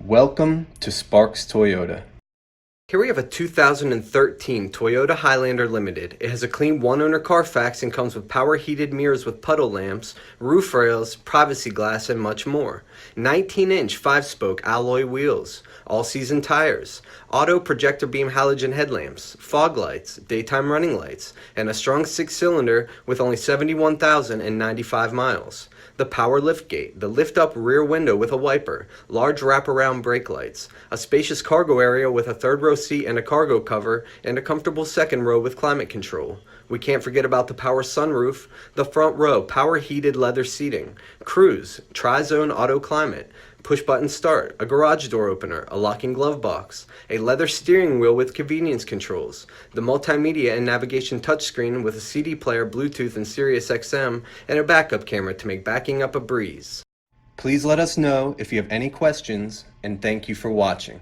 Welcome to Sparks Toyota. Here we have a 2013 Toyota Highlander Limited. It has a clean one-owner Carfax and comes with power heated mirrors with puddle lamps, roof rails, privacy glass, and much more. 19-inch 5-spoke alloy wheels, all-season tires, auto projector beam halogen headlamps, fog lights, daytime running lights, and a strong 6-cylinder with only 71,095 miles. The power liftgate, the lift-up rear window with a wiper, large wraparound brake lights, a spacious cargo area with a third-row seat and a cargo cover, and a comfortable second row with climate control. We can't forget about the power sunroof, the front row power heated leather seating, cruise, tri-zone auto climate, push-button start, a garage door opener, a locking glove box, a leather steering wheel with convenience controls, the multimedia and navigation touchscreen with a CD player, Bluetooth, and Sirius XM, and a backup camera to make backing up a breeze. Please let us know if you have any questions, and thank you for watching.